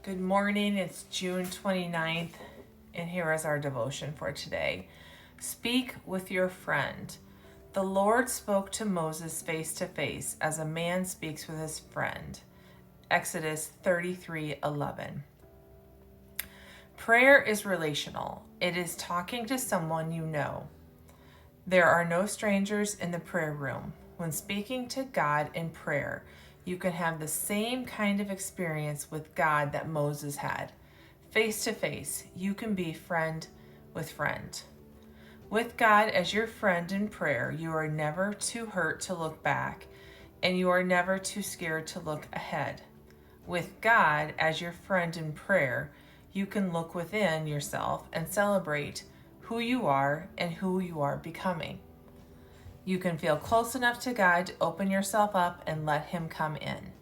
Good morning. It's June 29th, and here is our devotion for today. Speak with your friend. The Lord spoke to Moses face to face as a man speaks with his friend. Exodus 33:11. Prayer is relational. It is talking to someone you know. There are no strangers in the prayer room. When speaking to God in prayer, you can have the same kind of experience with God that Moses had. Face to face, you can be friend with friend. With God as your friend in prayer, you are never too hurt to look back, and you are never too scared to look ahead. With God as your friend in prayer, you can look within yourself and celebrate who you are and who you are becoming. You can feel close enough to God to open yourself up and let Him come in.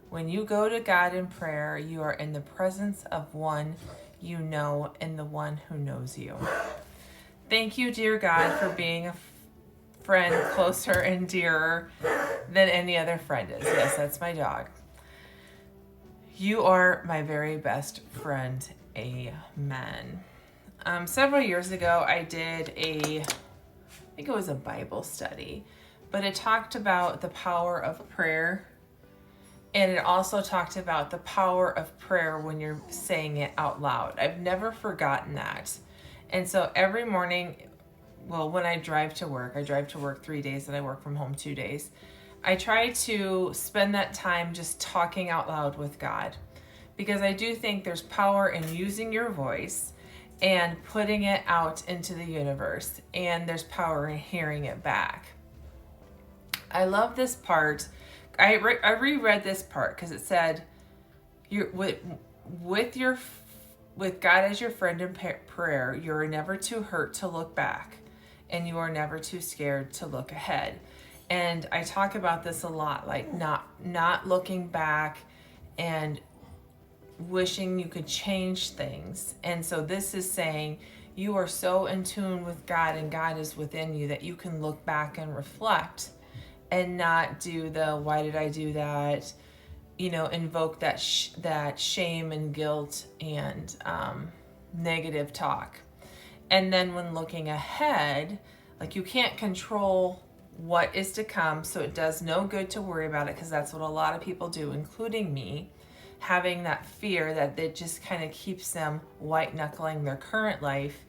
When you go to God in prayer, you are in the presence of one you know and the one who knows you. Thank you, dear God, for being a friend closer and dearer than any other friend is. Yes, that's my dog. You are my very best friend. Amen. Several years ago, I did I think it was a Bible study, but it talked about the power of prayer, and it also talked about the power of prayer when you're saying it out loud. I've never forgotten that. And so every morning, when I drive to work 3 days and I work from home 2 days. I try to spend that time just talking out loud with God, because I do think there's power in using your voice and putting it out into the universe, and there's power in hearing it back. I love this part. I reread this part because it said, with God as your friend in prayer, you are never too hurt to look back, and you are never too scared to look ahead. And I talk about this a lot, like not looking back and wishing you could change things. And so this is saying you are so in tune with God and God is within you that you can look back and reflect and not do the why did I do that, invoke that shame and guilt and negative talk. And then when looking ahead, like, you can't control what is to come, so it does no good to worry about it, because that's what a lot of people do, including me, having that fear that it just kind of keeps them white knuckling their current life.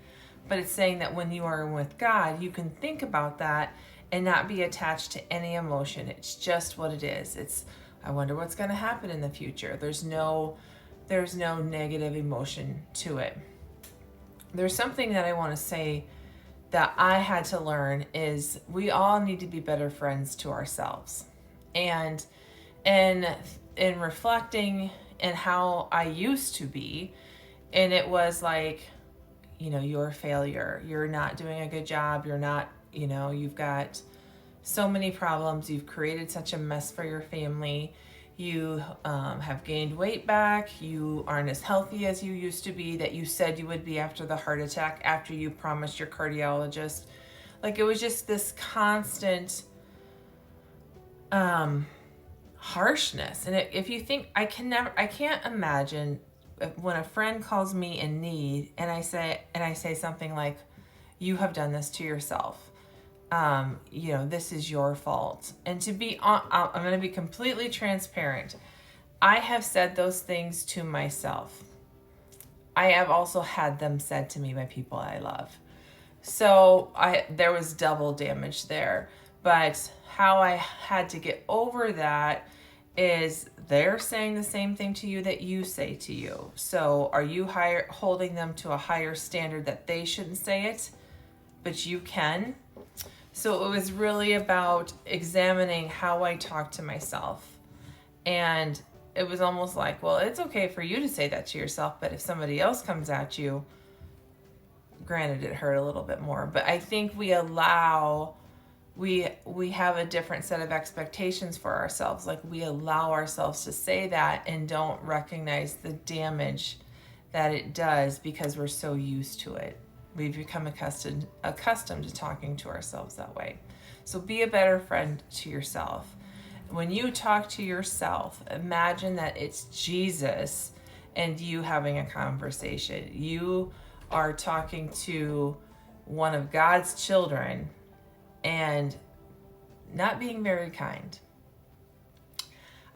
But it's saying that when you are with God, you can think about that and not be attached to any emotion. It's just what it is. It's, I wonder what's going to happen in the future. There's no negative emotion to it. There's something that I want to say that I had to learn is we all need to be better friends to ourselves. And in reflecting and how I used to be, and it was like, you're a failure. You're not doing a good job. You're not, you've got so many problems. You've created such a mess for your family. You have gained weight back. You aren't as healthy as you used to be, that you said you would be after the heart attack, after you promised your cardiologist. Like, it was just this constant harshness. And if you think, I can't imagine when a friend calls me in need and I say something like, you have done this to yourself. This is your fault. And I'm going to be completely transparent. I have said those things to myself. I have also had them said to me by people I love. So there was double damage there. But how I had to get over that is they're saying the same thing to you that you say to you. So are you holding them to a higher standard that they shouldn't say it, but you can? So it was really about examining how I talk to myself. And it was almost like, well, it's okay for you to say that to yourself, but if somebody else comes at you, granted it hurt a little bit more, but I think we have a different set of expectations for ourselves. Like, we allow ourselves to say that and don't recognize the damage that it does because we're so used to it. We've become accustomed to talking to ourselves that way. So be a better friend to yourself. When you talk to yourself, imagine that it's Jesus and you having a conversation. You are talking to one of God's children and not being very kind.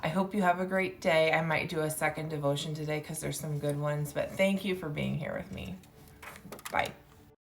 I hope you have a great day. I might do a second devotion today because there's some good ones, but thank you for being here with me. Bye.